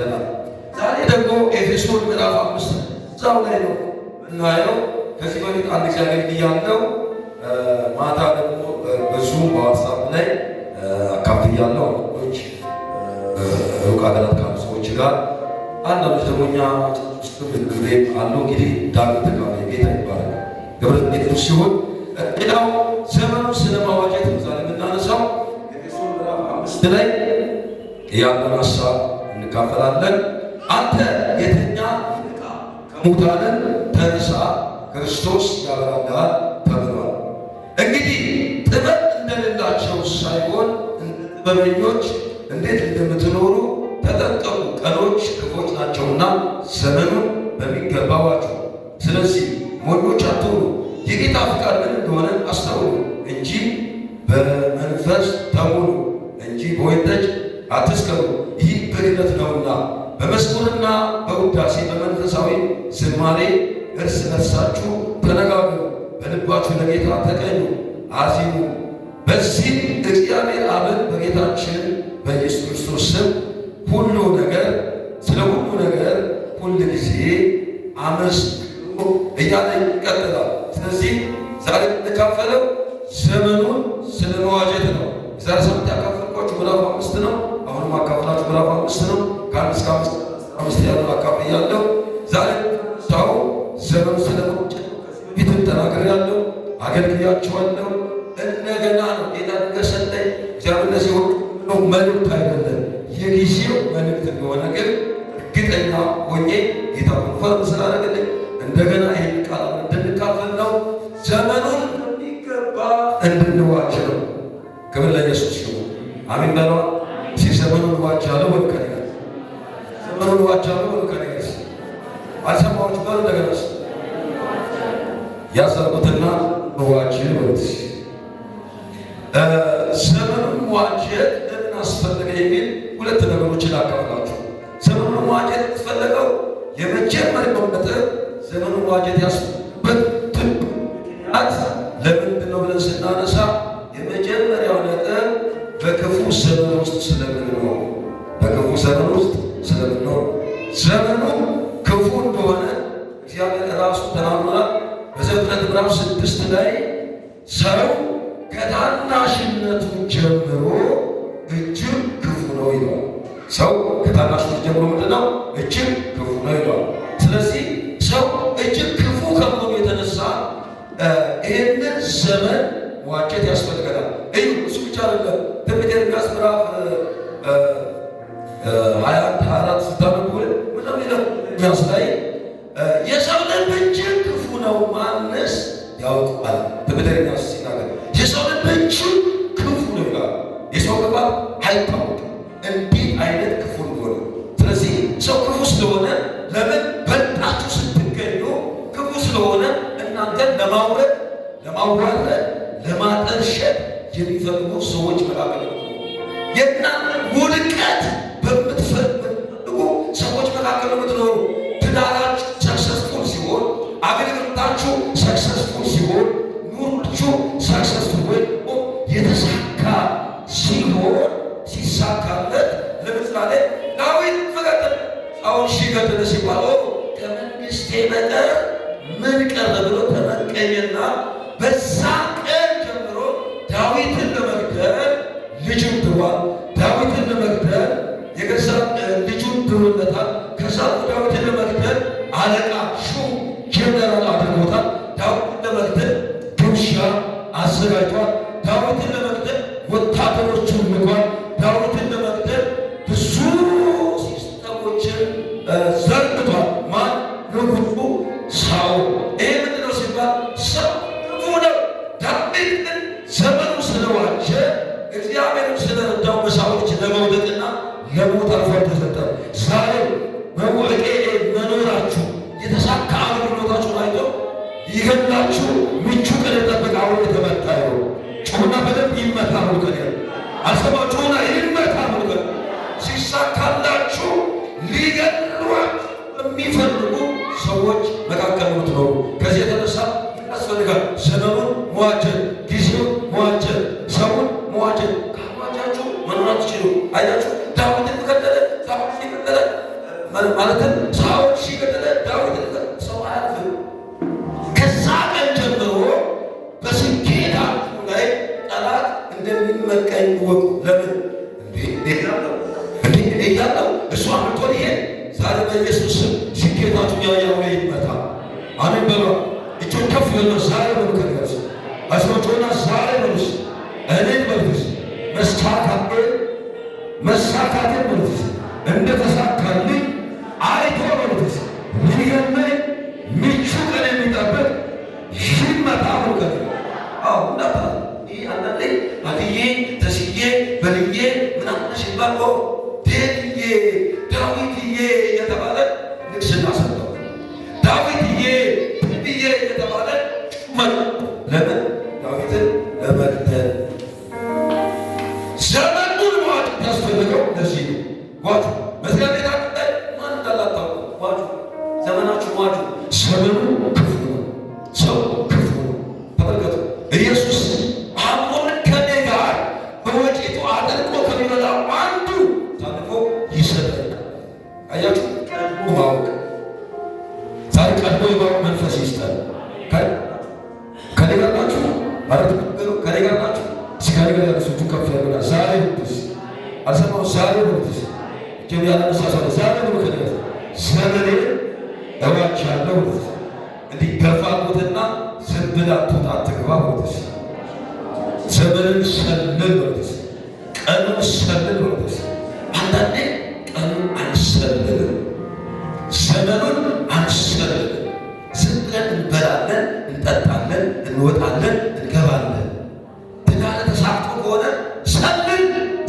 ዛሬ ደግሞ ኤፌሶን ምዕራፍ 5 እዛው ላይ ነው እናየው። ከዚህ በፊት አንድ ጊዜ አገልግያለሁ። ማታ ደግሞ በዙም በዋትስአፕ ላይ አካፍያለሁ። ች ሩቅ ሀገራት ካሉ ሰዎች ጋር አንዳንዶች ደግሞ እኛ ውስጥ ግሬ አሉ። እንግዲህ ዳግም ተካፋይ ጌታ ይባላል። ገብረት ቤት ሲሆን ሌላው ዘመኑ ስለማዋጀት ዛሬ የምናነሳው ኤፌሶን ምዕራፍ 5 ላይ ያለውን ሀሳብ እንካፈላለን። አንተ የተኛ ከሙታን ተነሳ፣ ክርስቶስ ያበራልሃል ተብሏል። እንግዲህ ጥበብ እንደሌላቸው ሳይሆን እንደ ጥበበኞች እንዴት እንደምትኖሩ ተጠንቀቁ፣ ቀኖች ክፉዎች ናቸውና ዘመኑን በሚገባ ዋጁ። ስለዚህ ሞኞች አትሁኑ፣ የጌታ ፍቃድ ምን እንደሆነ አስተውሉ እንጂ በመንፈስ ተሞሉ እንጂ በወይን ጠጅ አትስከሩ፣ ይህ ብልህነት ነውና። በመዝሙርና በውዳሴ በመንፈሳዊ ዝማሬ እርስ በርሳችሁ ተነጋገሩ፣ በልባችሁ ለጌታ ተቀኙ አዚሙ። በዚህ እግዚአብሔር አብን በጌታችን በኢየሱስ ክርስቶስ ስም ሁሉ ነገር ስለ ሁሉ ነገር ሁል ጊዜ አመስግኑ እያለ ይቀጥላል። ስለዚህ ዛሬ የተካፈለው ዘመኑን ስለ መዋጀት ነው። ዛሬ ሰምት ያካፈልኳችሁ ምዕራፍ 5 ነው። አሁንም አካፍላችሁ ምዕራፍ 5 ነው። ከአንድ እስከ አምስት ያለው አካፍያለሁ። ዛሬ ታው ዘመኑ ስለ መዋጀት ፊትም ተናግሬያለሁ፣ አገልግያችኋለሁ። እንደገና ነው ጌታ እንደሰጠኝ እግዚአብሔር ለዚህ ሁሉ መልእክት አይደለም የጊዜው መልእክት እንደሆነ ግን እርግጠኛ ሆኜ ጌታ ኮንፈርም ስላደረገልኝ እንደገና ይህን ቃል እንድንካፈል ነው። ዘመኑን የሚገባ እንድንዋጅ ነው። ክብር ለኢየሱስ ይሁን። አሜን በሏ። ዘመኑን ዋጃለሁ ወደ ከነገ ዘመኑን ዋጃለሁ ወደ ከነገ አልሰማዎች በሉ እንደገና ያሰርኩትና ዋጅ ወት ዘመኑን ዋጀት ለምን አስፈለገ የሚል ሁለት ነገሮችን ላካፍላችሁ። ዘመኑን ዋጀት የተፈለገው የመጀመሪያው ነጥብ ዘመኑን ዋጀት ያስፈልበት ምክንያት ለምንድን ነው ብለን ስናነሳ የመጀመሪያው ነጥብ በክፉ ዘመን ውስጥ ስለምንኖር፣ በክፉ ዘመን ውስጥ ስለምንኖር ዘመኑ ክፉ እንደሆነ እግዚአብሔር ራሱ ተናግሯል። በዘፍጥረት ምዕራፍ 6 ላይ ሰው ከታናሽነቱ ጀምሮ እጅግ ክፉ ነው ይሏል። ሰው ከታናሽነቱ ጀምሮ ምንድን ነው? እጅግ ክፉ ነው ይሏል። ስለዚህ ሰው እጅግ ክፉ ከመሆኑ የተነሳ ይህንን ዘመን ዋጀት ያስፈልገናል። እዩ እሱ ብቻ አይደለም። ትንቢተ ኤርምያስ ምዕራፍ 21-24 ስታነቡ ምንም ይለው ኤርምያስ ላይ የሰው ልብ እጅግ ክፉ ነው ማንስ ያውቃል? ትንቢተ ኤርምያስ ሲናገር የሰው ልብ እጅግ ክፉ ነው ይላል። የሰው ክፋት አይታወቅም እንዲህ አይነት ክፉ እንደሆነ። ስለዚህ ሰው ክፉ ስለሆነ ለምን በልጣችሁ ስትገኙ ክፉ ስለሆነ እናንተን ለማውረድ፣ ለማዋረድ፣ ለማጠልሸት የሚፈልጉ ሰዎች መካከል የእናንተን ውድቀት በምትፈልጉ ሰዎች መካከል የምትኖሩ። ትዳራችሁ ሰክሰስፉል ሲሆን፣ አገልግሎታችሁ ሰክሰስፉል ሲሆን፣ ኑሯችሁ ሰክሰስፉል ወይ የተሳካ ሲሆን ሲሳካለት፣ ለምሳሌ ዳዊት ፈቀደ አሁን ገደለ ሲባል ከመንግስቴ በቀር ምን ቀረ ብሎ ተመቀኘና በዛ ቀን ጀምሮ ዳዊትን ለመግደል ልጁን ድሯል። ዳዊትን ለመግደል የገዛ ልጁን ድሮለታል። ከዛ ዳዊትን ለመግደል አለቃ ሹም ጀነራል አድርጎታል። ዳዊትን ለመግደል ግብዣ አዘጋጅቷል። ዳዊትን ለመግደል ወታደሮቹን ልኳል። ዳዊትን ለመግደል ብዙ ሲስተሞችን ዘርግቷል። ማን? ንጉሡ ሳኦል። ይሄ ምንድነው ሲባል ሰው ክፉ ነው። ዳዊት ግን ዘመኑ ስለዋጀ እግዚአብሔርም ስለረዳው በሳኦል ለመውደቅና ለሞት አልፎ ተሰጠ። ዛሬ መውደቄ መኖራችሁ የተሳካ አገልግሎታችሁን አይተው ይገላችሁ ምቹ ቀን የጠበቀ አሁን የተመታ ነው። ጩና በደንብ ይመታ ነው። ቀን አልሰማችሁና ይመታ ነው። ቀን ሲሳካላችሁ ሊገሏችሁ የሚፈልጉ ሰዎች መካከል ምትኖሩ። ከዚህ የተነሳ ያስፈልጋል ዘመኑን መዋጀት፣ ጊዜው መዋጀት፣ ሰውን መዋጀት። ካልዋጃችሁ መኖር አትችሉ። አያችሁ ዳዊትን ገደለ። ዳዊት ሲገደለ ማለትም ሳኦል ሲገደለ ዳዊት ሰው አያልፍም። ከዛ ቀን ጀምሮ በስኬት ላይ ጠላት እንደሚመቀኝ ወቁ። ለምን እያለው እሱ አምልጦን ይሄ ዛሬ በኢየሱስ ስም ስኬታችሁ ያያው ላይ ይመታ። አሜን በሉ። እጆች ከፍ በሉ። ዛሬ በመከፈት አስሮቶና ዛሬ በሉስ እኔን በሉስ መሳካቴን በሉስ እንደተሳካልኝ አይቶ በሉስ ሊገመኝ ምቹ ቀን የሚጠብቅ ይመጣ በሉት። አዎ እንዳታ ይህ አንዳንዴ አትዬ ተስዬ በልዬ ምናምን ሲባል ቴልዬ ዳዊትዬ የተባለ ንግስና ሰጠው። ዳዊትዬ ብዬ የተባለ ለምን ዳዊትን ለመግደል ዘመኑን ዋጅ ያስፈልገው። ለዚህ ነው ዋጁ መስሪያ ቤት ላይ ማን እንዳላታው ዋጁ ዘመናችሁ ዋጁ። ዘመኑ ክፉ ነው። ሰው ክፉ ነው። ተመልከቱ ኢየሱስ አሞን ከኔ ጋር በወጪቱ አድርቆ ከሚበላው አንዱ ታልፎ ይሰጣል። አያችሁ ቀድሞ ማወቅ ዛሬ ቀድሞ የማወቅ መንፈስ ይስጣል። ከኔ ጋር ናችሁ ማለት ከኔ ጋር ናችሁ። ከኔ ጋር ያለሱቱ ከፍ ያሉና ዛሬ ብትስ አልሰማው ዛሬ ብትስ ጀም ያለ መሳሳለ ዛሬ ብሎ ከኔ ዘመኔ እዋቻለሁ ብትስ እንዲህ ገፋቁትና ዝም ብላ ትውጣ ትግባ ብትስ ዘመንን ሰልል ብትስ ቀኑን ሰልል ብትስ አንዳንዴ ቀኑን አንሰልልም፣ ዘመኑን አንሰልልም። ዝም ብለን እንበላለን፣ እንጠጣለን፣ እንወጣለን፣ እንገባለን። ትዳር ተሳክቶ ከሆነ ሰልል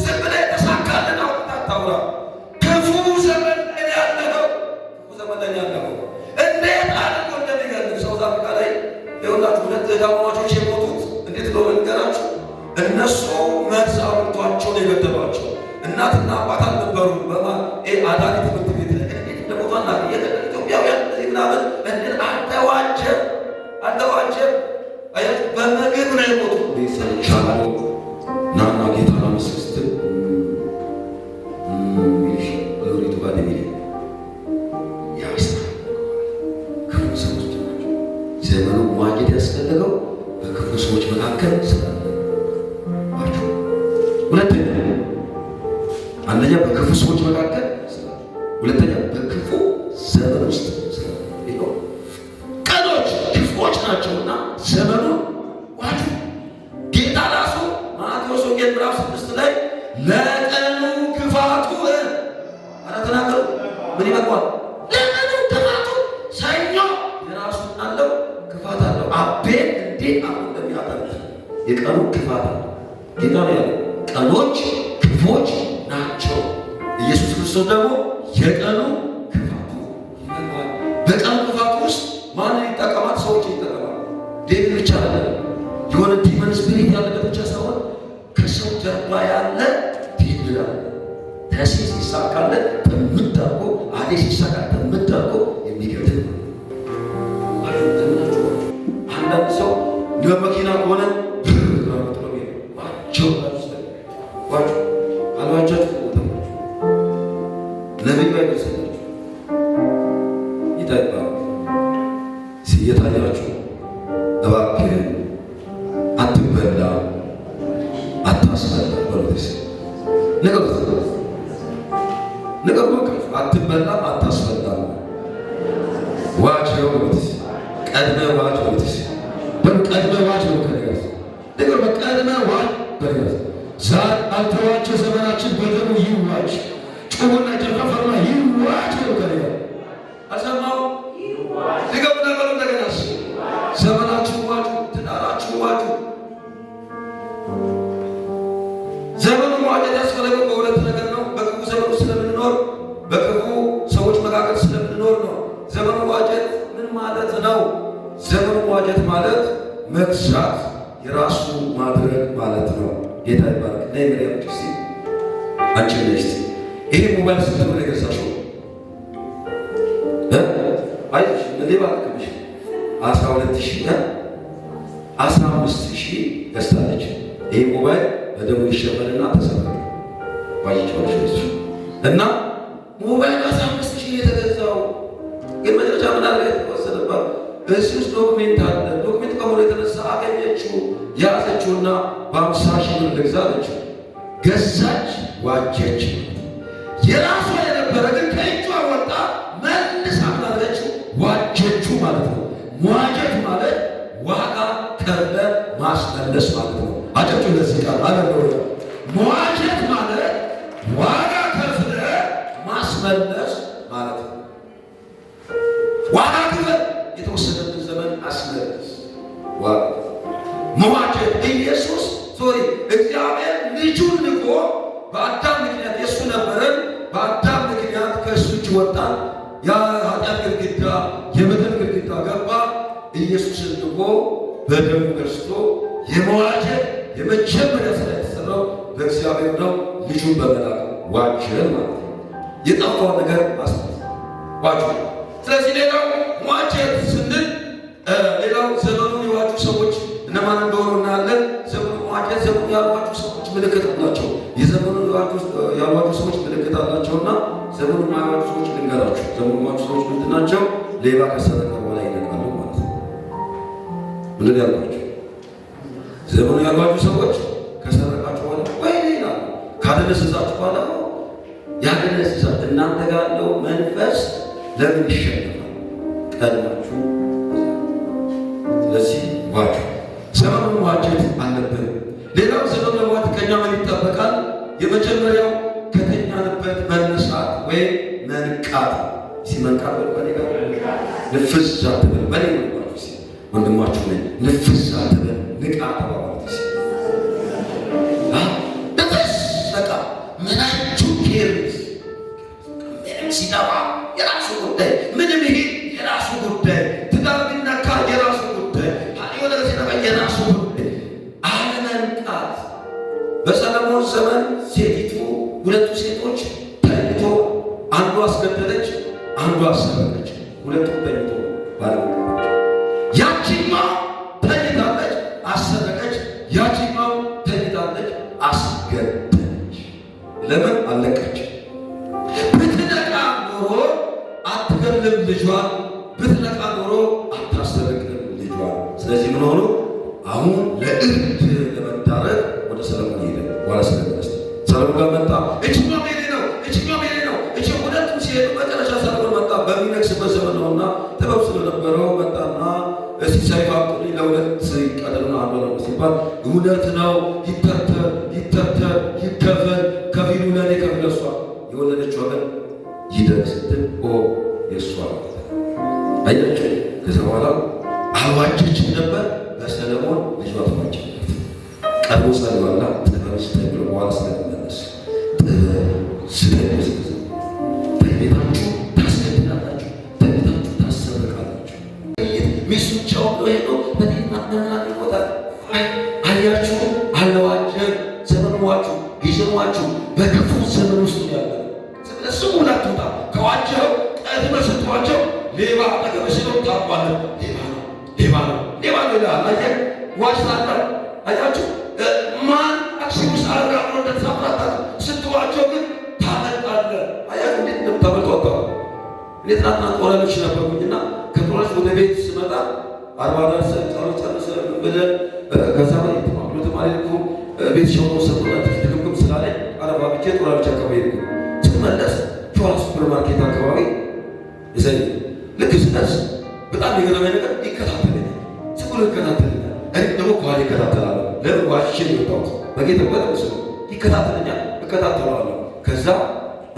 ዝም ብለህ የተሳካልን አውጥታ አታውራ። ክፉ ዘመን ላይ ያለኸው ክፉ ዘመን ላይ ያለኸው እንዴት አድርጎ እንደሚገርም ሳውዝ አፍሪካ ላይ የሁላችሁ ሁለት ዳማማቾች የሞቱት እንዴት ነው ልንገራችሁ። እነሱ መርዝ አብልቷቸው ነው የገደሏቸው። እናትና አባት አልነበሩ። አዳሪ ትምህርት ቤት እንዴት እንደሞቷና ኢትዮጵያውያን ምናምን እንዴት አልተዋጀም በምግብ ነው የሞቱ። ሰልቻለ ናና ጌታ ለመስስት ሪቱ ባለ ያስታ ክፉ ሰዎች ናቸው። ዘመኑ መዋጀት ያስፈልገው በክፉ ሰዎች መካከል ስላለ ሁለተኛ አንደኛ በክፉ ሰዎች መካከል፣ ሁለተኛ በክፉ ዘመን ውስጥ ስላለ ቀኖች ክፉዎች ናቸውና ዘመኑ ዋጁ። ጌታ ራሱ ማቴዎስ ወንጌል ምዕራፍ 6 ላይ ለቀኑ ክፋቱ ተናገሩ። ምን ይመጣል? ለቀኑ ክፋቱ ሰኞ የራሱ አለው ክፋት አለው። አቤት እንዴት አሁን እንደሚያጠሩት የቀኑ ክፋት አለው። ጌታ ነው ያለው ቀኖች ክፉዎች ናቸው። ኢየሱስ ክርስቶስ ደግሞ የቀኑ ክፋቱ ይመጣል። በቀኑ ክፋቱ ውስጥ ማንን ይጠቀማል? ሰዎች ይጠቀማል። ዴቪድ ብቻ አይደለም፣ የሆነ ዲመን ስፒሪት ያለበት ብቻ ሳይሆን ከሰው ጀርባ ያለ ዲቪል አለ። ተሲስ ይሳካለት በምታውቁ አዲስ ይሳካል በምታውቁ የሚገድል አንዳንድ ሰው ለመኪና ከሆነ አልዋጃችሁ ነቢይ ባይመስላችሁ ይጠይቃል። ሲየታያችሁ እባክህ አትበላ አታስበላ በሉት። ነገሩ አትበላ አታስበላ ዋጅ ነው በሉት። ቀድመ ዋጅ በሉት። ቀድመ ዋጅ ነው ከነገር ነገር በቀድመ ዋጅ በሉት። ዛሬ አልተዋጀ ዘመናችን በደሙ ይዋጅ። ጩሁና ጨፋፈርማ ይዋጅ ነው ከነገር አሰማው ድገሙና በሉ እንደገናስ ዘመናችሁ ዋጁ፣ ትዳራችሁ ዋጁ። ዘመኑ መዋጀት ያስፈለገው በሁለት ነገር ነው። በክፉ ዘመኑ ስለምንኖር፣ በክፉ ሰዎች መካከል ስለምንኖር ነው። ዘመኑ መዋጀት ምን ማለት ነው? ዘመኑ መዋጀት ማለት መግዛት፣ የራሱ ማድረግ ማለት ነው። ጌታ ይባርክ። ነይ መሪያም ጭሲ አንቺ ነሽ። ይሄ ሞባይል ስንት ብር የገዛሽው? አይሽ እንዴ ባልከሽ 12,000 15,000 ገዝታለች። ይሄ ሞባይል በደሙ ይሸፈንና ተሰራ ባይቻለሽ እና ሞባይል 15,000 ልግዛ አለች። ገዛች፣ ዋጀች። የራሷ የነበረ ግን ከእጇ ወጣ፣ መልሳ ማለች፣ ዋጀችው ማለት ነው። መዋጀት ማለት ዋጋ ከፍለ ማስመለስ ማለት ነው። አጨጩ ለዚህ ቃል አለለው። መዋጀት ማለት ዋጋ ከፍለ ማስመለስ ማለት ነው። ዋጋ ክፈል፣ የተወሰነብን ዘመን አስመለስ። መዋጀት እግዚአብሔር ልጁን ልኮ በአዳም ምክንያት የእሱ ነበረን፣ በአዳም ምክንያት ከእሱ እጅ ወጣ። የኃጢአት ግድግዳ የበደል ግድግዳ ገባ። ኢየሱስን ልኮ በደሙ ገዝቶ የመዋጀት የመጀመሪያ ስራ የተሰራው በእግዚአብሔር ነው። ልጁን በመላክ ዋጀ ማለት ነው። የጠፋውን ነገር ማስመለስ ዋጀ። ስለዚህ ሌላው መዋጀት ስንል ሌላው ዘመኑን የዋጁ ሰዎች እነማን እንደሆኑ እናያለን። ዘመኑን መዋጀት ዘመኑን ያልዋጁ ሰዎች ምልክት አላቸው። የዘመኑን ያልዋጁ ሰዎች ምልክት አላቸውና ዘመኑን የማይዋጁ ሰዎች ልንገራችሁ። ዘመኑን የዋጁ ሰዎች ምንድን ናቸው? ሌባ ከሰረቀ በኋላ ይነቃሉ ማለት ነው። ምንድን ያልኳቸው? ዘመኑን ያልዋጁ ሰዎች ከሰረቃችሁ በኋላ ወይ ይላሉ። ካደነዘዛችሁ በኋላ ያደነዝዛል። እናንተ ጋር ያለው መንፈስ ለምን ይሸነፋል? ቀድማችሁ። ስለዚህ ዋጁ። ዘመኑን መዋጀት አለብን። ሌላው ዘመን ለመዋጀት ከኛ ምን ይጠበቃል? የመጀመሪያው ከተኛንበት መነሳት ወይም መንቃት። ሲመንቃት በልበኔ ጋር ንፍስ አትበል። በኔ ወንድማችሁ ሲ ወንድማችሁ ነኝ። ንፍስ አትበል፣ ንቃ ተባባሉት። ሲ ንፍስ በቃ ምናችሁ ኬርስ ምንም ሲጠባ የራሱ ጉዳይ፣ ምንም ይሄ የራሱ ጉዳይ፣ ትዳር ቢነካ የራሱ ጉዳይ፣ የሆነ ሲጠባ የራሱ ጉዳይ። አለመንቃት። በሰለሞን ዘመን ሴቲቱ ሁለቱ ሴቶች ተኝቶ አንዱ አስገደለች፣ አንዱ አሰረቀች። ሁለቱም ተኝቶ ባለመንቃት። ያቺኛው ተኝታለች፣ አሰረቀች። ያቺኛው ተኝታለች፣ አስገደለች። ለምን አለቀች? ብትነቃ ኖሮ አትገልም ልጇን፣ ብትነቃ ኖሮ አታሰረቅም ልጇን። ስለዚህ ምን ሆኖ አሁን ለእርድ ለመዳረግ ወደ ሰለሞን ሄደ። ዋላ ስለመለስ ሰለሞን ጋር መጣ። እችኛው ሜሌ ነው፣ እችኛው ሜሌ ነው። እቺ ሁለቱም ሲሄዱ መጨረሻ ሰለሞን መጣ። በሚነግስበት ዘመን ነውና ጥበብ ስለነበረው መጣና እስቲ ሰይፍ አምጡልኝ ለሁለት ይቀደሉና አንዱ ነው ሲባል እውነት ነው፣ ይተርተር ይተርተር ይከፈል፣ ከፊሉ ለኔ ከፊሉ ለሷ። የወለደችው ወገን ይደግ ስትል የእሷ አያቸው። ከዛ በኋላ አልዋጀችም ነበር። በሰለሞን ልጇ ተዋጀለት። ቀድሞ ጸልዋላ ጥበብ ስጠኝ ብሎ በኋላ ስለሚመለስ ጥበብ ስጠኝ መስለስ በቤታችሁ ታስገድላላችሁ፣ በቤታችሁ ታሰረቃላችሁ። ሚስቱን ቻው ብሎ ሄዶ በጤና ይሞታል። አያችሁ፣ አለዋጀን። ዘመን ዋጁ፣ ጊዜን ዋጁ። በክፉ ዘመን ውስጥ ያለ ስሙ ላትወጣ ከዋጀው ቀድመ ስትዋጀው ሌባ አጠገብ ሲለው ታውቋለህ። ሌባ ነው፣ ሌባ ነው፣ ሌባ ነው ይላል። አየህ፣ ዋጅታለ። አያችሁ ማን አክሲም ውስጥ አረጋግጦ እንደተሳፍራታ ስትዋቸው ግን ታመልጣለህ። አያችሁ እንዴት እንደምታመልጥ ወጣው። እኔ ትናንትና ጦረኖች ነበርኩኝና ከጦረኖች ወደ ቤት ስመጣ አርባ ዳርሰ ጸሎት ጨርሰ ብለን ከዛ ላይ ተማክሎ ተማሪ ልኩ ቤት ሸሞ ሰጥቶና ትክክም ስላለኝ አረባ ብቻ ጦረኖች አካባቢ ልኩ ስመለስ ሸዋ ሱፐርማርኬት አካባቢ እዘይ ልክ ስደርስ በጣም የገረመኝ ነገር ይከታተለኛል። ዝም ብሎ ይከታተለኛል። እኔ ደግሞ ከኋላ ይከታተላለሁ። ለምን ዋሽቼ የወጣሁት በጌታ በጠቅስ ይከታተለኛል፣ እከታተለዋለሁ። ከዛ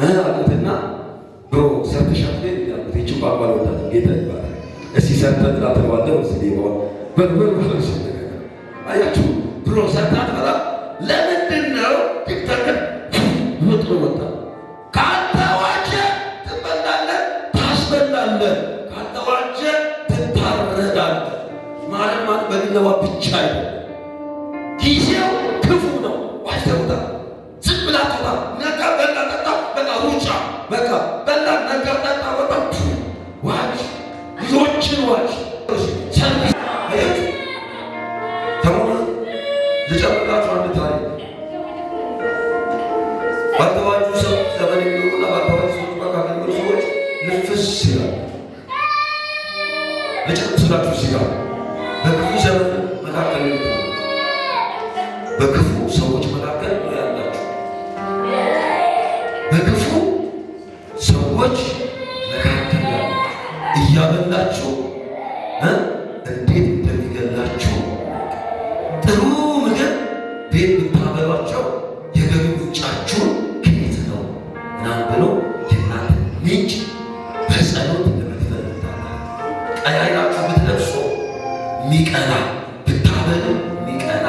አለትና ብሮ ሰርተሻት ያሉት ይችም ባባል ወጣት ጌታ ይባላል። እስቲ ሰርተን ላተዋለሁ ስ ሌባዋ በልበል ባለሽ አያችሁ ብሮ ሰርታት በላ ለምንድን ነው ቲክታክን ወጥሮ ወጣ? ካልተዋጀ ትበላለህ፣ ታስበላለህ። ካልተዋጀ ትታረዳለህ። ማለት በግለዋ ብቻ አይደለም። ጊዜው ክፉ ነው። ዋጅተውታ ዝም ብላ ትወጣ ነጋ በላ ጠጣ በቃ ሩጫ በቃ በላ ነጋ ጠጣ ወጣ ዋጅ ልጆችን ዋጅ ሰርቪስ አያችሁ። ተሞና ልጨምራችሁ አንድ ታሪክ ባልተዋጁ ሰው ዘመን የሚሆኑና ባልተዋጁ ሰዎች መካከል የሚሆኑ ሰዎች ንፍስ ይላል። ልጨምስላችሁ እዚህ ጋር በክፉ ዘመን መካከል በክፉ ሰዎች በክፉ ሰዎች መካከል እያበላችሁ እንዴት እንደሚገላችሁ ጥሩ ምግብ ቤት ብታበሏቸው የገቢ ምንጫችሁን ከየት ነው ምናምን ብሎ የእናንተ ምንጭ በጸሎት ለመክፈል ቀያይራችሁ ብትለብሶ ሚቀና ብታበሉ ሚቀና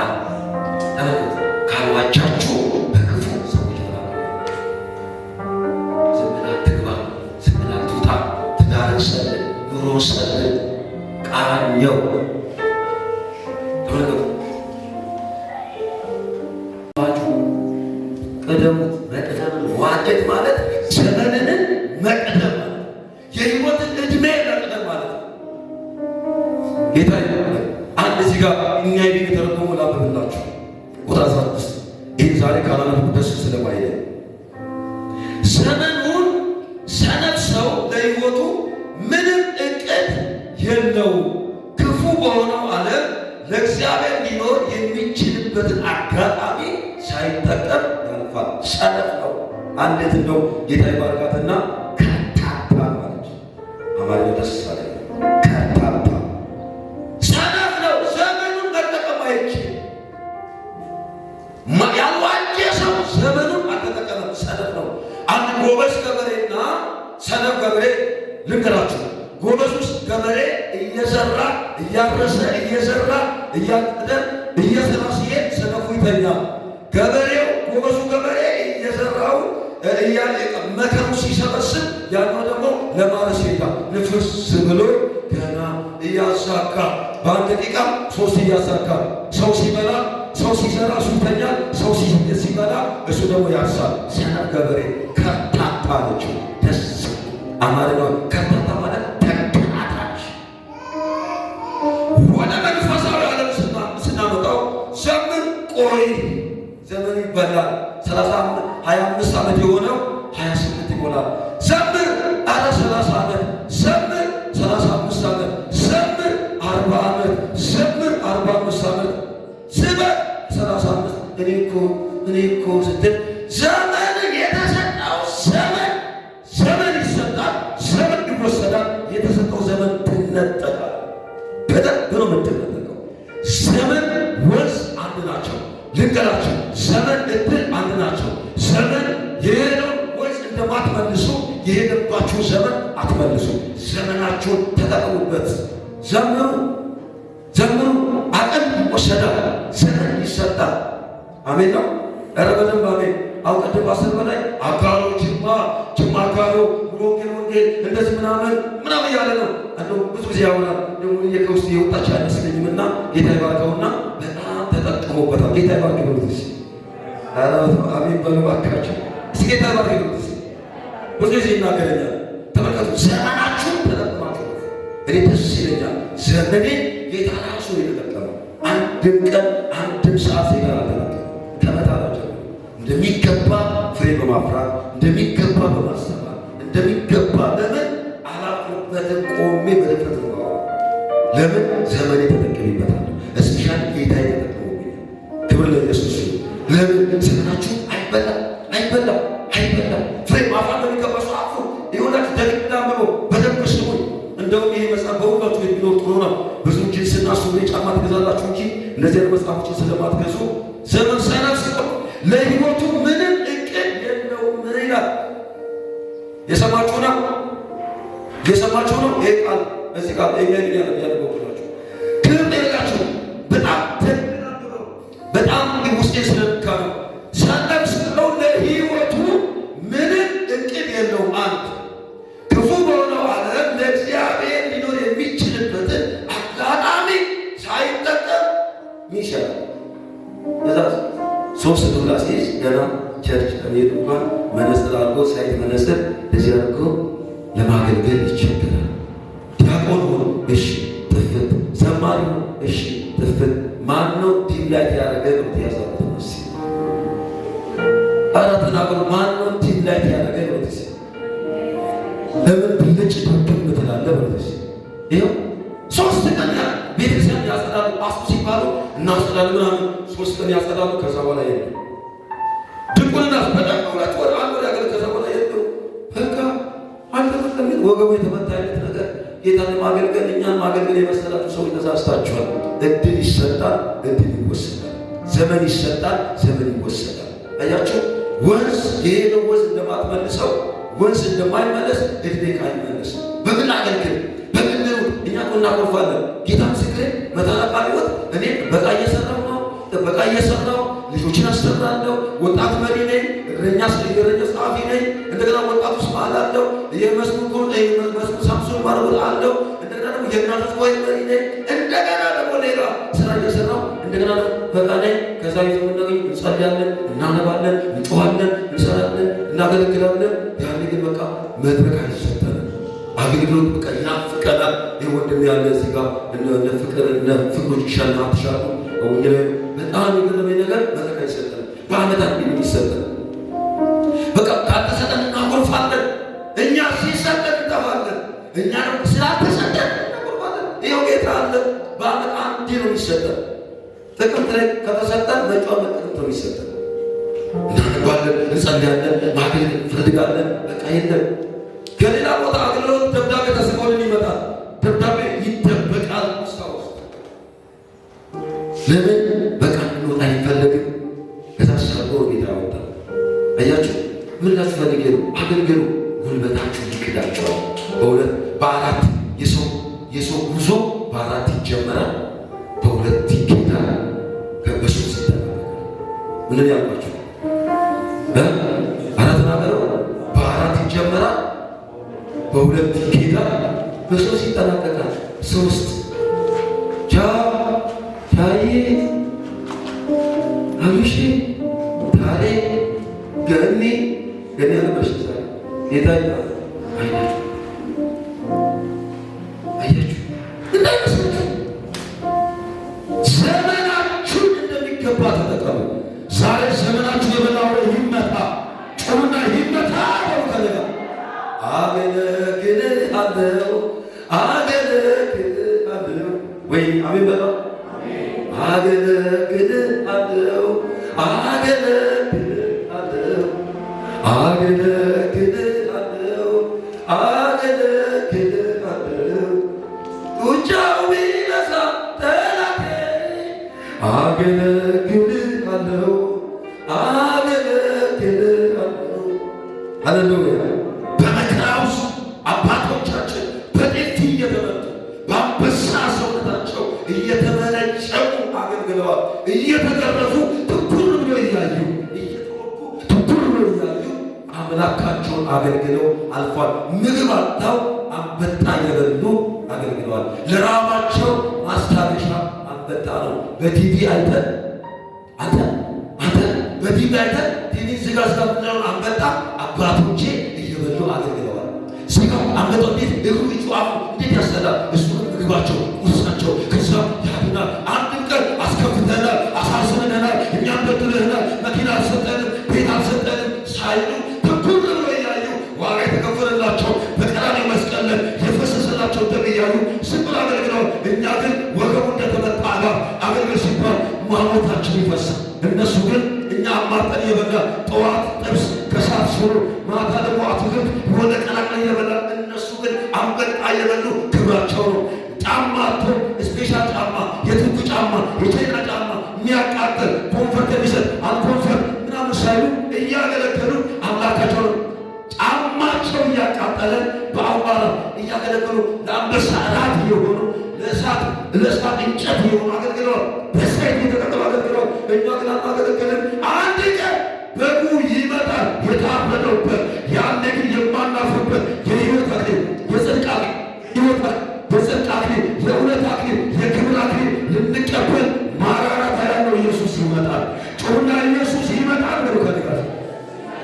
ካልዋጃችሁ በክፉ ሰዎች ዝም ብላ ትግባ፣ ዝም ብላ ትውጣ፣ ትዳርን ሰልል፣ ኑሮን ሰልል፣ ቃኘው ተመልከቱ። ቀደሙ መቅደም ዋጀት ማለት ዘመንን መቅደም ማለት የህይወትን እድሜ መቅደም ማለት ነው። ጌታ አንድ እዚህ ጋር እኛ ይሄን ተረጎሙ ላብብላችሁ ቁጥር 16 ይህ ዛሬ ካላነብ ደስ ስለማይለ ዘመኑን ሰነፍ ሰው ለህይወቱ ምንም እቅድ የለው ክፉ በሆነው ዓለም ለእግዚአብሔር ሊኖር የሚችልበትን አጋጣሚ ሳይጠቀም ያልፋል። ሰነፍ ነው። አንዴት እንደው ጌታ ይባርካትና ከርታታ ማለት አማርኛ ደስ አለ። ከርታታ ሰነፍ ነው። ዘመኑን መጠቀም አይችልም። ያልዋጀ ሰው ዘመኑን አልተጠቀመም፣ ሰነፍ ነው። አንድ ጎበዝ ገበሬና ሰነፍ ገበሬ ልንገራችሁ። ጎበዙ ገበሬ እየዘራ እያረሰ እየዘራ እያቀደ እየዘራ ሲሄድ ሰነፉ ይተኛል። ገበሬው ጎበዙ ገበሬ እየዘራው መከሩ ሲሰበስብ ያለው ደግሞ ለማረስ ሄዳል። ንፍስ ብሎ ገና እያሳካ በአንድ ደቂቃ 3 እያሳካ ሰው ሲበላ ሰው ሲዘራ እሱ ይተኛል። ሰው ሲበላ እሱ ደግሞ ያርሳል። ሰነፍ ገበሬ ከርታታ ነችው። ደስ አማርኛ ከርታታ ማለት ተንከራታች። ወደ መንፈሳዊ ዓለም ስናመጣው ዘመን ቆይ ዘመን ይበላል። 25 ዓመት የሆነው 28 ይሞላል። ዘምር አረ 30 ዓመት ዘምር 35 ዓመት ዘምር 40 ዓመት ዘምር 45 ዓመት ዝበር 35 እኔ እኮ ስትል ዘመን የተሰጠው ዘመን ይሰጣል፣ ዘመን ይወሰዳል። የተሰጠው ዘመን ትነጠቃል። በደንብ ነው የምትነጠቀው። ዘመን ወንዝ አንድ ናቸው። ልንገራቸው፣ ዘመን እድል አንድ ናቸው። ዘመን የሄደው ወንዝ እንደማትመልሱ የሄደባችሁ ዘመን አትመልሱ። ዘመናችሁን ተጠቅሙበት። ዘምሩ። አቅም ይወሰዳል፣ ዘመን ይሰጣል። አሜን ነው። ኧረ በደንብ አሜን። አሁን ቅድም ባሰብ በላይ አካሎ ጅማ አካሎ ወንጌል እንደዚህ ምናምን እያለ ነው። እንደው ብዙ ጊዜ ያወራል። ደግሞ ከውስጥ የወጣች አይመስለኝምና ጌታ ይባርከውና በጣም ተጠቅሞበታል። ጌታ ይባርክ ብሉት። አሜን በሉ እባካችሁ። እስኪ ጌታ ይባርክ ብሉት። ብዙ ጊዜ ይናገረኛል። ተመልከቱ፣ ዘመናችሁን ተጠቅማችሁ። እኔ ደስ ይለኛል። ዘመኔ ጌታ ራሱ የተጠቀመው አንድም ቀን አንድም ሰዓት ዜጋ አልተጠቀመም። ከመታላቸው እንደሚገባ ፍሬ በማፍራት እንደሚገባ በማስተማር እንደሚገባ ለምን አላፍርበትም። ቆሜ በደፍረት ነው። ለምን ዘመኔ ተጠቅሜበታለሁ። እስኪሻል ጌታ የተጠቀመብኝ። ክብር ለኢየሱስ። ለምን ዘመናችሁ አይበላም። ፍሬ ማፍራት በሚገባ ሰው አፉ የሆናችሁ ደግና አንብቦ በደንብ ስሙኝ። እንደውም ይሄ መጽሐፍ በሁላችሁ የሚኖር ጥሩ ነው። ብዙ ጅንስና ሱሪ ጫማ ትገዛላችሁ እንጂ እንደዚህ መጽሐፎችን ስለማትገዙ ዘመን ሰነፍ ሰው ለሕይወቱ ምንም እቅድ የለውም ይላል። የሰማችሁ ነው። ይሄ ቃል እዚህ ቃል ያለበቁላችሁ ግን የላችሁ በጣም ውስጤ ስለነካ ነው። ሰነፍ ሰው ለሕይወቱ ምንም እቅድ የለውም። አንድ ክፉ በሆነው ዓለም ለእግዚአብሔር ሊኖር የሚችልበትን አጋጣሚ ሳይጠቀም ይሻላል። ሶስት ዱላ ሲይዝ ገና ቸርች ከቤት እንኳን መነጽር አድርጎ ሳይት መነጽር እዚህ አድርጎ ለማገልገል ይቸገራል። ዲያቆን ሆኖ እሺ ጥፍት፣ ዘማሪ ሆኖ እሺ ጥፍት። ማነው ዲላይት ያደረገ ነው ያዛት ነው? ኧረ ተናገሩ። ማነው ዲላይት ያደረገ ነው? ለምን ብልጭ ድብም ትላለህ? ማለት ይኸው 3 ቀን ቤተክርስቲያን ያጸዳሉ። ጳስቱ ሲባሉ እናጸዳለን ምናምን 3 ቀን ያጸዳሉ። ከዛ በኋላ የለም ድንቁርና በጣም ሁለት ወር አንድ ወር ያገለ ከዛ በኋላ ወገቡ የተመታ አይነት ነገር ጌታን ማገልገል እኛን ማገልገል የመሰላችሁ ሰው ተሳስታችኋል። እድል ይሰጣል፣ እድል ይወሰዳል። ዘመን ይሰጣል፣ ዘመን ይወሰዳል። አያችሁ ወንዝ የሄደው ወንዝ እንደማትመልሰው ወንዝ እንደማይመለስ እድሜ አይመለስ። በምን አገልግል በምን ነው እኛ ቆና ቆርፋለን። ጌታ ምስክሬ መታላቃል ህይወት እኔ በቃ እየሰራው ነው በቃ እየሰራው ልጆችን አስተምራለሁ። ወጣት መሪ ነኝ። እረኛ ጸሐፊ ነኝ። እንደገና ወጣቱ ስማል አለው የመስሙር ሳምሶን ማርጎል አለው። እንደገና ደግሞ የእናቶች ወይ መሪ ነኝ። እንደገና ደግሞ ሌላ ስራ እየሰራው እንደገና በቃ ነኝ። ከዛ ይዘምናገኝ እንጸልያለን፣ እናነባለን፣ እንጮሃለን፣ እንሰራለን፣ እናገለግላለን። ያን ግን በቃ መድረክ አይሰጠንም። አገልግሎት በቃ ይናፍቀናል። ይህ ወንድም ያለ እዚህ ጋር እነ ፍቅሮች ይሻልና አትሻሉ ወንጌል በጣም የገረመኝ ነገር መድረክ አይሰጠንም። በአመታት የሚሰጠን በቃ ካልተሰጠን እናኮርፋለን። እኛ ሲሰጠን እንጠፋለን። እኛ ስላልተሰጠን እናኮርፋለን። ይኸው ጌታ አለ። በአመት አንዴ ነው የሚሰጠን። ጥቅምት ላይ ከተሰጠን መጪው ዓመት ጥቅምት ነው የሚሰጠን። እናነባለን፣ እንጸልያለን፣ ማገልገል እንፈልጋለን። በቃ የለም ከሌላ ቦታ አገልግሎት ደብዳቤ ተጽፎልን ይመጣል። ደብዳቤ ይደበቃል ውስጥ ለምን በቃ እንወጣ አይፈልግም። ከዛ ሰቦ ጌታ ወጣ። አያችሁ ምን ላስፈልግ ነው? አገልግሉ። ጉልበታችሁ ይክዳችኋል። በሁለት በአራት የሰው ጉዞ በአራት ይጀመራል፣ በሁለት ይኬዳል፣ በሶስት ይጠናቀቃል። ምን ያልኳችሁ አራት ነገር በአራት ይጀመራል፣ በሁለት ይኬዳል፣ በሶስት ይጠናቀቃል። ሶስት ታዬ አብሽ ታሬ ገኒ ያለበሽ የታየ አያችሁ እንዳይመስላችሁ ዘመናችሁን እንደሚገባ ተጠቀሙ። ዛሬ ዘመናችሁ የበላው ይመታ ጨውና ይመታ ከለጋ አገለግልሃለሁ አገለግልሃለሁ ወይ አሜን በላ አገለግልሃለሁ አገለግልሃለሁ አገለግልሃለሁ አገለግልሃለሁ ጡንቻው ቢነሳ ጠላቴ አገለግልሃለሁ አገለግልሃለሁ። ሃሌሉያ። በመከራ ውስጥ አባቶቻችን በጤፍ እየተመቱ በአንበሳ ሰውነታቸው እየተመነጨቁ አገልግለዋል። እየተገረፉ ትኩር ብሎ እያዩ እየተወጉ ትኩር ብሎ እያዩ አምላካቸውን አገልግለው አልፏል። ምግብ አጥተው አንበጣ እየበሉ አገልግለዋል። ለራባቸው ማስታገሻ አንበጣ ነው። በቲቪ አይተን በቲቪ አይተን ቲቪ ስጋ ምንለውን አንበጣ አባቶቼ እየበሉ አገልግለዋል። ስጋው አንበጣ እንዴት እግሩ ይጫዋፉ እንዴት ያሰላል። እሱ ምግባቸው ቁርሳቸው ከዛ ያድናል። አንድም ቀን አስከፍተናል፣ አሳዝነናል፣ እኛም በድለናል፣ መኪና አልሰጠንም፣ ቤት አልሰጠንም ሳይሉ ትኩር ብሎ እያዩ ዋጋ የተከፈለላቸው በቀራንዮ መስቀል ላይ የፈሰሰላቸው ደም እያዩ ዝም ብሎ አገልግለዋል። እኛ ግን ወገቡ እንደተመታ ጋር አገልግል ሲባል ማሞታችን ይፈሳል። እነሱ ግን እኛ አማርጠን የበላ ጠዋት ጥብስ ከሰዓት ሽሮ ማታ ደግሞ አትክልት የሆነ ቀላቅለን የበላ እነሱ ግን አንበጣ የበሉ ክብራቸው ነው። ጫማ አቶ ስፔሻል ጫማ፣ የቱርክ ጫማ፣ የቻይና ጫማ የሚያቃጥል ኮንፈርት የሚሰጥ አልኮንፈርት ምናምን ሳይሉ እያገለገሉ አምላካቸው ነው። ጫማቸው እያቃጠለን በአቧራ እያገለገሉ ለአንበሳ እራት እየሆኑ ለእሳት እንጨት የሆኑ አገልግለዋል። በሰይፍ የተቀጠሉ አገልግለዋል። እኛ ግን አናገለገለን። አንድ ቀን በጉ ይመጣል የታረደውበት ያለ ግን የማናፍርበት የሕይወት አክሊል የጽድቅ አክሊል የጽድቅ አክሊል የእውነት አክሊል የክብር አክሊል ልንቀበል ማራናታ ያለው ኢየሱስ ይመጣል። ጩኹና ኢየሱስ ይመጣል በሉ ከኔ ጋር።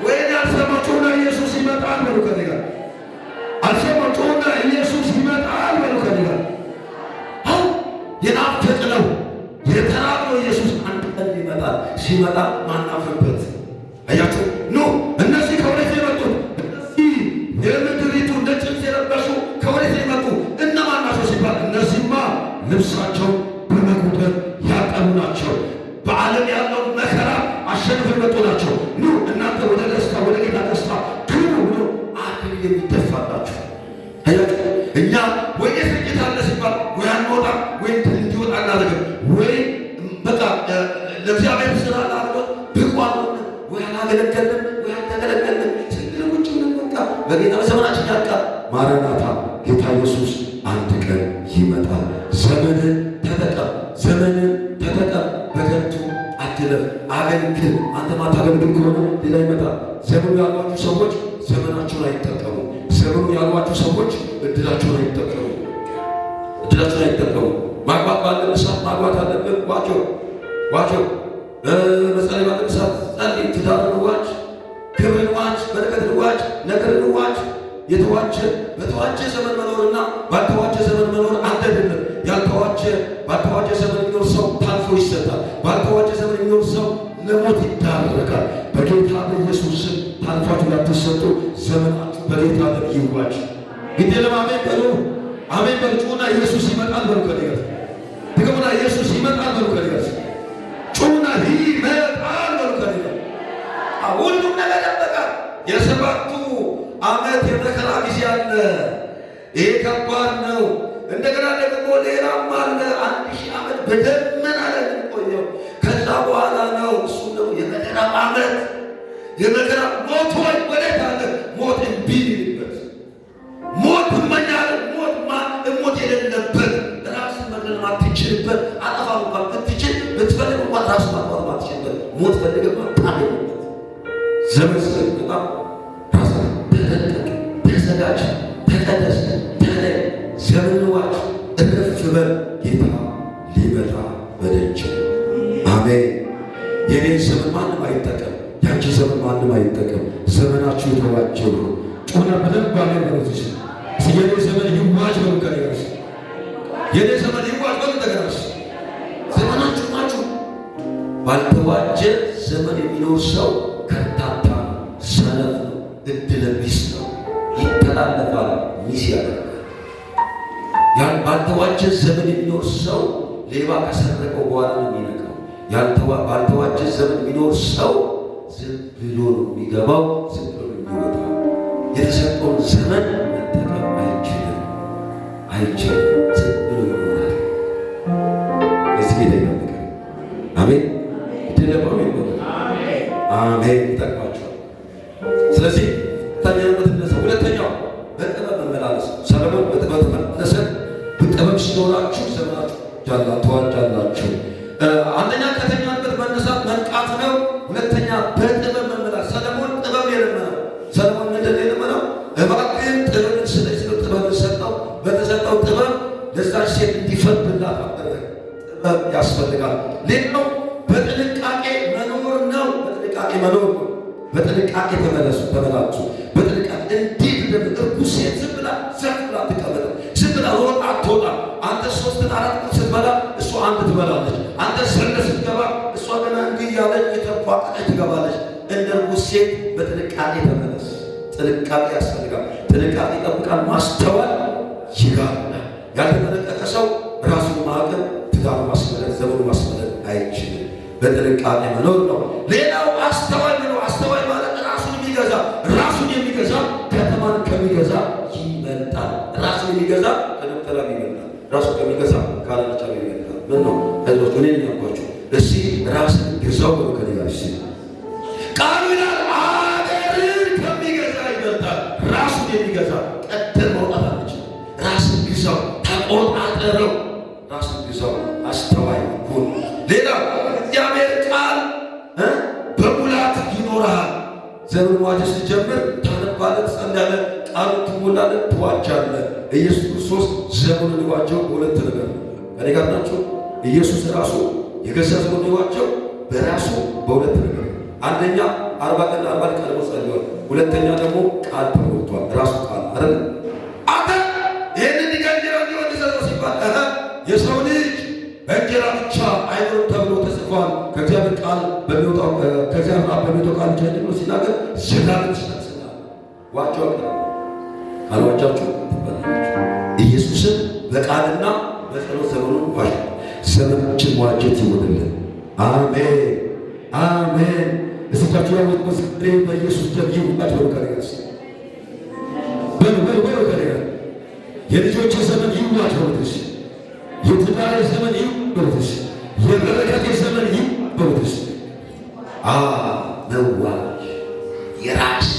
ወይኔ አልሰማም። ጩኹና ኢየሱስ ይመጣል በሉ ከኔ ጋር። አልሰማም። ጩኹና ኢየሱስ ይመጣል በሉ ከኔ ጋር። የናፈቅነው የተራበው ኢየሱስ አንድ ቀን ይመጣል። ሲመጣ ማናፍርበት። አያችሁ ኑ እነዚህ ከወዴት የመጡት? በጌታ ዘመናችን ያልቃል። ማረናታ ጌታ ኢየሱስ አንድ ቀን ይመጣል። ዘመንን ተጠቀም፣ ዘመንን ተጠቀም። በከንቱ አትለፍ፣ አገልግል። አንተ ማታገልግል ከሆነ ሌላ ይመጣል። ዘመኑ ያሏችሁ ሰዎች ዘመናቸውን አይጠቀሙ። ዘመኑ ያሏችሁ ሰዎች እድላቸውን አይጠቀሙ። እድላቸውን አይጠቀሙ። ማግባት ባለብህ ሰዓት ማግባት አለብህ። ዋቸው መጸለይ ባለብህ ሰዓት ጸልይ። ትዳርን ዋጅ፣ ክብርን ዋጅ፣ በረከትን ዋጅ፣ ነገርን ዋጅ። በተዋጀ ዘመን መኖርና ባልተዋጀ ዘመን መኖር አንድ አይደለም። ባልተዋጀ ዘመን የሚኖር ሰው ታልፎ ይሰጣል። ባልተዋጀ ዘመን የሚኖር ሰው ለሞት ይዳረጋል። በጌታ በኢየሱስ ስም ታልፋችሁ ያትሰጡ። ዘመናችሁ በጌታ ይዋጅ። ግዴ ለማመን በሉ። አሜን በሉ። ጩና ኢየሱስ ይመጣል በሉ። ከዲያስ ድገሙና ኢየሱስ ይመጣል በሉ። ከዲያስ ጩና ይመጣል በሉ። ከዲያስ ሁሉም ነገር ያበቃል። የሰባቱ ዓመት የመከራ ጊዜ አለ። ይሄ ከባድ ነው። እንደገና ደግሞ ሌላም አለ። 1000 ዓመት በደመና ላይ ቆየው። ከዛ በኋላ ነው እሱ ነው የመከራ ዓመት። የመከራ ሞት ሆይ ወዴት አለ? ሞት እምቢ ይልበት፣ ሞት ትመኛለህ። ሞት የሌለበት ራስን መግደል ማትችልበት፣ አጠፋ እንኳን ብትችል ብትፈልግ እንኳን ራስን ማጥፋት ማትችልበት፣ ሞት ፈልገህ ማታገኝበት ዘመን ስለሚመጣ ራስን ተዘጋጅ፣ ተቀደስ፣ ተለይ። ዘመን ዋጅ፣ እረፍ በል። ጌታ ሊመጣ በደጅ። አሜን። የኔን ዘመን ማንም አይጠቀም፣ ያንቺ ዘመን ማንም አይጠቀም። ዘመናችሁ የተዋጀ ነው። ጮና በደንብ አሜን ማለት ይችላል። የኔ ዘመን ይዋጅ በሉ። ከደረስ የኔ ዘመን ይዋጅ በሉ። ተገራሽ ዘመናችሁ ናችሁ። ባልተዋጀ ዘመን የሚኖር ሰው ከርታታ፣ ሰነፍ ነው፣ እድለ ቢስ ነው። ይተላለፋል፣ ሚስ ያደርጋል። ያን ባልተዋጀ ዘመን የሚኖር ሰው ሌባ ከሰረቀው በኋላ ነው የሚነቃው። ባልተዋጀ ዘመን የሚኖር ሰው ዝም ብሎ ነው የሚገባው፣ ዝም ብሎ ነው የሚወጣው። የተሰጠውን ዘመን መጠቀም አይችልም። ዝም ብሎ ይኖራል። እዚህ ጌታ ይጠብቃል። አሜን። ይደለባው አሜን። ይጠቅማቸዋል። ስለዚህ ሁለተኛው በጥበብ መመላለስ። ሰለሞን በጥበብ ተመላለሰ። በጥበብ ሲኖራችሁ ዘመናችሁ ተዋጃላችሁ። አንደኛ ከተኛበት መነሳት መንቃት ነው። ሁለተኛ በጥበብ መመላለስ። ሰለሞን ጥበብ የለመነው። ሰለሞን ምንድን የለመነው? እባክህን ጥበብን ስጠኝ ሲለው ጥበብን ሰጠው። በተሰጠው ጥበብ ለዛች ሴት እንዲፈርድላት አደረገ። ጥበብ ያስፈልጋል። ሌላው በጥንቃቄ መኖር ነው። በጥንቃቄ መኖር ነው። በጥንቃቄ ተመላችሁ። በጥንቃቄ እንዴት እርጉዝ ሴት ዝም ብላ ዘፍ ብላ ትቀመጥ። ዝም ብላ ሮጣ አትወጣም። አንተ 3 4 ቁርስ ስትበላ እሷ አንድ ትበላለች። አንተ ሰንደ ስትገባ እሷ ገና እንዲህ ያለች የተቋቀጠች ትገባለች። እንደ እርጉዝ ሴት በጥንቃቄ ተመለስ። ጥንቃቄ ያስፈልጋል። ጥንቃቄ ይጠብቃል። ማስተዋል ይጋርዳል። ያልተጠነቀቀ ሰው ራሱን ማዕቀብ፣ ትዳሩ ማስመለጥ፣ ዘመኑ ማስመለጥ አይችልም። በጥንቃቄ መኖር ነው። ሌላው አስተዋይ ነው። አስተዋይ ማለት ራሱን የሚገዛ ከተማን ከሚገዛ ይበልጣል። ራሱን የሚገዛ ከዶክተር ይበልጣል። ራሱን ከሚገዛ ካለቻ ይበልጣል። ምን ነው ህዝቦች እኔ ያልኳችሁ እስቲ ራስን ግዛው ብሎ ከነጋር እሺ ቃሉ ይላል አገርን ከሚገዛ ይበልጣል። ራሱን የሚገዛ ቀጥል መውጣት አለች። ራስን ግዛው፣ ተቆጣጠረው። ራስን ግዛው፣ አስተዋይ ሁን። ሌላው እግዚአብሔር ቃል በሙላት ይኖርሃል። ዘመን መዋጀት ሲጀምር ታነባለህ፣ ትጸልያለህ፣ ቃሉን ትሞላለህ፣ ትዋጃለህ። ኢየሱስ ክርስቶስ ዘመኑን የዋጀው በሁለት ነገር ነው። እኔ ጋር ናቸው። ኢየሱስ ራሱ የገዛ ዘመኑን የዋጀው በራሱ በሁለት ነገር። አንደኛ 40 ቀን 40 ቀን ቀድሞ ጸልዮአል። ሁለተኛ ደግሞ ቃል ተሞልቷል። ራሱ ቃል አይደል? አንተ ይህንን ይገንጀራ እንዲሆን ይዘው ሲባል የሰው ልጅ በእንጀራ ብቻ አይኖርም ተብሎ ተጽፏል። ከእግዚአብሔር ቃል በሚወጣው ከእግዚአብሔር አፍ በሚወጣው ቃል ብቻ አይደለም ሲናገር ስጋን ይሰጣል። ዋጃው ካልዋጃችሁ ትበላላችሁ። ኢየሱስን በቃልና በጸሎት ዘመኑን ዋጅ። ዘመናችን ዋጀት ይሆንልን። አሜን አሜን። እስካችሁ ያወቅ መስክሬ በኢየሱስ ደም ይውጣችሁ። ወከረጋስ በወከረጋ የልጆች ዘመን ይዋጅ ወደሽ የትዳር ዘመን ይወርድሽ፣ የበረከት ዘመን ይወርድሽ። መዋጅ የራስ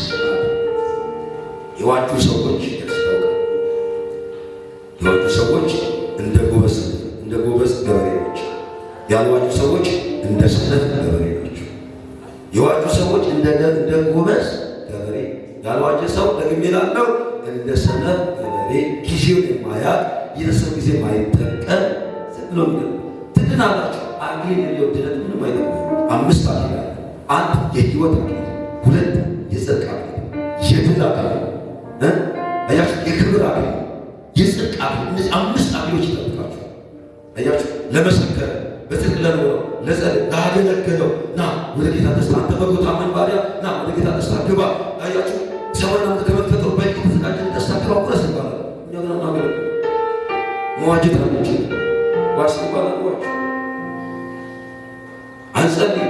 የዋጁ ሰዎች ያስታውቃል። የዋጁ ሰዎች እንደ ጎበዝ ገበሬዎች፣ ያልዋጁ ሰዎች እንደ ሰነፍ ገበሬ ናቸው። የዋጁ ሰዎች እንደ ጎበዝ ገበሬ፣ ያልዋጀ ሰው ደግሜ እላለሁ እንደ ሰነፍ ገበሬ፣ ጊዜውን የማያውቅ የሰው ጊዜ ማይጠቀም ብሎ ትድናላችሁ። አክሊል የሌለው ድነት ምንም አይጠቅም። 5 አክሊል አለ። 1 የህይወት አክሊል፣ 2 የጽድቅ አክሊል፣ የድል አክሊል፣ አያችሁ፣ የክብር አክሊል፣ የጽድቅ አክሊል። እነዚህ 5 አክሊሎች ይጠብቃችሁ። አያችሁ፣ ለመሰከረ በጽድቅ ለኖረው ለጸደቀ ላገለገለው ና ወደ ጌታ ደስታ አንተ በጎ ታማኝ ባሪያ ና ወደ ጌታ ደስታ ግባ። አያችሁ፣ ሰማይና ምድር ከመፈጠሩ በፊት የተዘጋጀ ደስታ ግባ ቁረስ ይባላል። እኛ ግን አናገለግልም። መዋጀት አንችልም። ዋስ ይባላል። ዋጅ አንጸልይ።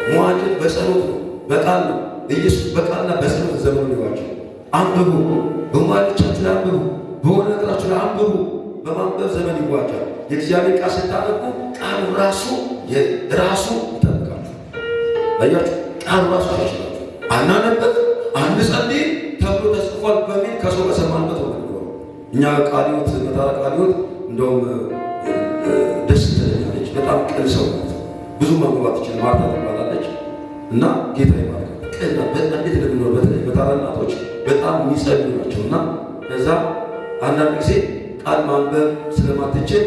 መዋጀት በጸሎት ነው፣ በቃል ነው። ኢየሱስ በቃልና በጸሎት ዘመኑ ይዋጀው። አንብቡ፣ በመዋጆቻችሁ ላይ አንብቡ፣ በሆነ ነገራችሁ ላይ አንብቡ። በማንበብ ዘመን ይዋጃል። የእግዚአብሔር ቃል ስታነቡ ቃሉ ራሱ ይጠብቃችሁ። አያችሁ፣ ቃሉ ራሱ ያችላችሁ። አናነብብ አንጸልይ ተብሎ ተጽፏል በሚል ከሰው በሰማንበት ወደ እኛ ቃልዮት መታራ ቃልዮት እንደውም ደስ ትለኛለች። በጣም ቅን ሰው ናት። ብዙ መግባት ትችል ማርታ ትባላለች እና ጌታ ይባርካል። ቅን እንዴት እንደምንኖር በተለይ መታራ እናቶች በጣም የሚጸልዩ ናቸው እና ከዛ አንዳንድ ጊዜ ቃል ማንበብ ስለማትችል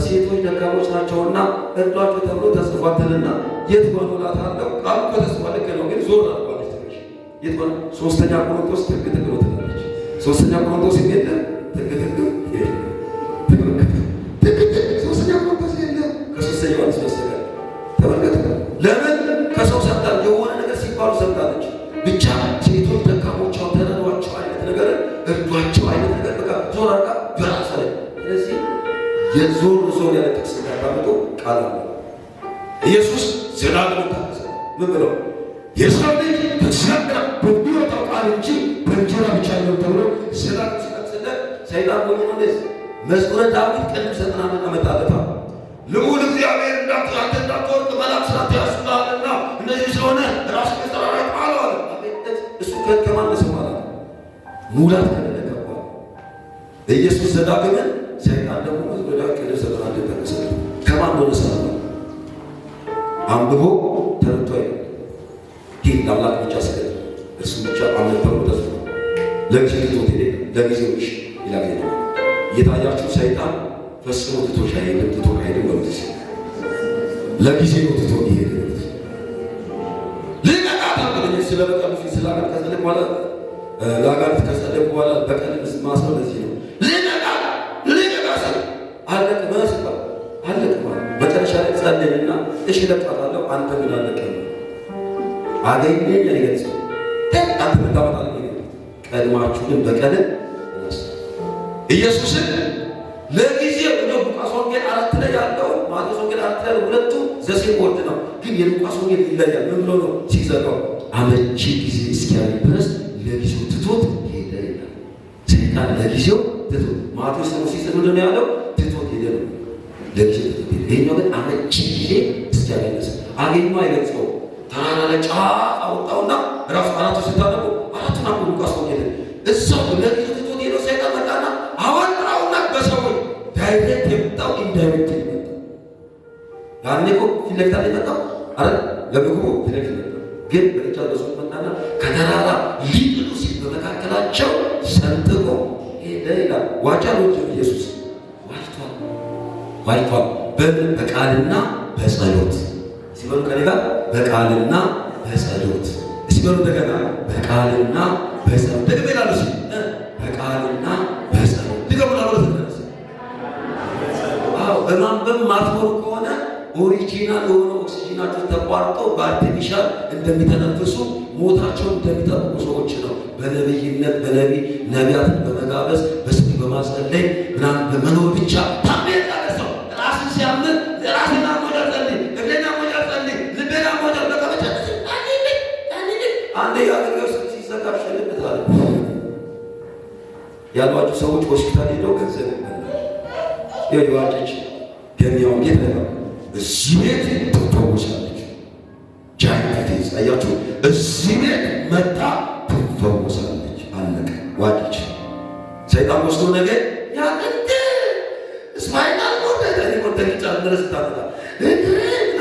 ሴቶች ደካሞች ናቸውና እርዷቸው ተብሎ ተጽፏልና የት ሆኖ ላታለው ቃሉ ከተጽፏል ልክ ነው፣ ግን ዞር አልባለች ትንሽ የት ሆነ 3ኛ ቆሮንቶስ ትልቅ ትላለች። 3ኛ ቆሮንቶስ ይገኛል ትክክል 3ኛ ቆሮንቶስ የለም ከ3ኛ ዮሐንስ በስተቀር ተመልከቱ። ለምን ከሰው ሰምታ የሆነ ነገር ሲባሉ ሰምታለች። ብቻ ሴቶች ደካሞቻው ተረዷቸው አይነት ነገር እርዷቸው አይነት ነገር በቃ ዞር አርጋ ጆራሳለ። ስለዚህ የዞር ያለ ጥቅስ ያዳምጡ ቃል አለ። ኢየሱስ ዘላለም ታዘዘ። ምን ብለው የሰው ልጅ ከእግዚአብሔር በሚወጣው ቃል እንጂ በእንጀራ ብቻ አይደለም ተብሎ ዘላለም ሲጠቅስለ ሰይጣን ሆኖ ነው። መዝሙረ ዳዊት ቅድም 90 አመጣለታ ልዑል እግዚአብሔር እንዳትወርቅ መልአክ ስራት ያስላልና እነዚህ ስለሆነ ራሱ ከስተራራ ቃል አለ። እሱ ከማን መስማት ሙላት ከለከባ ኢየሱስ ዘዳግመን ሰይጣን ደግሞ መዝሙረ ዳዊት ቅድም 90 ተነሰ። ከማን ነው ሰራ አንብቦ ተረቶይ ይህ ለአምላክ ብቻ ሰገድ እርሱ ብቻ አምላክ ተብሎ ተጽፏል። ለጊዜው ትቶት ሄደ። ለጊዜዎች ይላል ሄደ። የታያችሁ ሰይጣን ፈጽሞ ትቶሽ አይሄድም። ትቶ አይሄድም። በጊዜ ለጊዜው ትቶ ይሄድ ልቀቃት አለ። ስለበቀሉ ስላቀር ከዘለቅ በኋላ ለአጋንንት ከጸለቅ በኋላ በቀል ማስረው ለዚህ ነው ልቀቃት አለቅ መስባል አለቅ ማለት መጨረሻ ላይ ጸለይና እሺ ለቃታለሁ አንተ ግን አለቀ አገኘኝ ያይገጽ አንተ ምታመጣለ ቀድማችሁ ግን በቀል ኢየሱስን ለጊዜው ነው። ሉቃስ ወንጌል 4 ላይ ያለው ማቴዎስ ወንጌል 4 ላይ ሁለቱ ዘሴም ወርድ ነው፣ ግን የሉቃስ ወንጌል ይለያል። ምን ብሎ ነው ሲዘጋው? አመቺ ጊዜ እስኪያገኝ ድረስ ለጊዜው ትቶት ሄደ ይላል። ሰይጣን ለጊዜው ትቶት ማቴዎስ ነው ሲጽፍ ምንድን ነው ያለው? ትቶት ሄደ ነው ለጊዜው ትቶት ሄደ። ይሄኛው ግን አመቺ ጊዜ እስኪያገኝ ድረስ አገኘው አይገልጸው። ተራራ ላይ ጫፍ አወጣውና ራሱ አራቱ ስታነቡ አራቱን አቁ ሉቃስ ወንጌል እዛው ለጊዜው ትቶት ሄደ። ሰይጣን መጣና አወጣውና በሰዎች ዳይሬክት የመጣው ኢንዳይሬክት የመጣው ያኔ እኮ ፊት ለፊት የመጣው አረ ለምግቡ ፊት ለፊት የመጣው ግን በልጫ በሱ መጣና ከተራራ ሊጥሉ ሲል በመካከላቸው ሰንጥቆ ሄደ ይላል። ዋጃ ልጅ ኢየሱስ ዋጅቷል በቃልና በጸሎት ሲበሉ ከኔ ጋር በቃልና በጸሎት ሲበሉ እንደገና በቃልና በጸሎት ደግሜ ይላሉ ሲ በቃልና በጸሎት ድገሙና ማለት ነው። በማንበብ ማትኖሩ ከሆነ ኦሪጂናል የሆነ ኦክሲጂናቸው ተቋርጦ በአርቲፊሻል እንደሚተነፍሱ ሞታቸውን እንደሚጠብቁ ሰዎች ነው። በነቢይነት ነቢያትን በመጋበዝ በስም በማጸለይ ምናምን በመኖር ብቻ ታሜት ያለሰው ራስን ሲያምን ራስና ሞጃ ጸልይ እግረኛ ሞጃ ጸልይ ልቤና ሞጃ በቀበቻ አንዴ ያገር ሲዘጋብ ሸልብታል ያሏቸው ሰዎች ሆስፒታል ሄደው ገንዘብ የዋጮች ገሚያው ጌታ ነው። እዚህ ቤት ተፈወሳለች። ጃይንት አያችሁ እዚህ ቤት መጣ ትፈወሳለች። አለቀ። ዋጭች ሰይጣን ወስዶ ነገር ያንተ እስማኤል ነው ተደሪ ወደቂጫ ድረስ ታጣ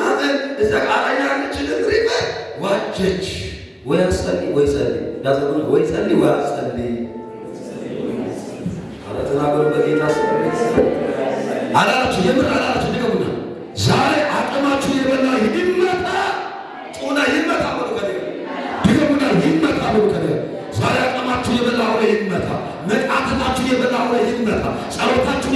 አመን እዛ ቃላኛ አንቺ ነገር ይባል ዋጭች ወይ አስጠሊ ወይ ጸልይ ያዘው ወይ ጸልይ ወይ አስጠልይ አላተናገሩ በጌታ አላችሁ የምር አላችሁ ድገሙና ዛሬ አቅማችሁ የበላ ይመጣ ጾና ይመጣ ወደ ከደ ድገሙና ይመጣ ወደ ከደ ዛሬ አቅማችሁ የበላ ወደ ይመጣ መቃተታችሁ የበላ ወደ ይመጣ ጸሎታችሁ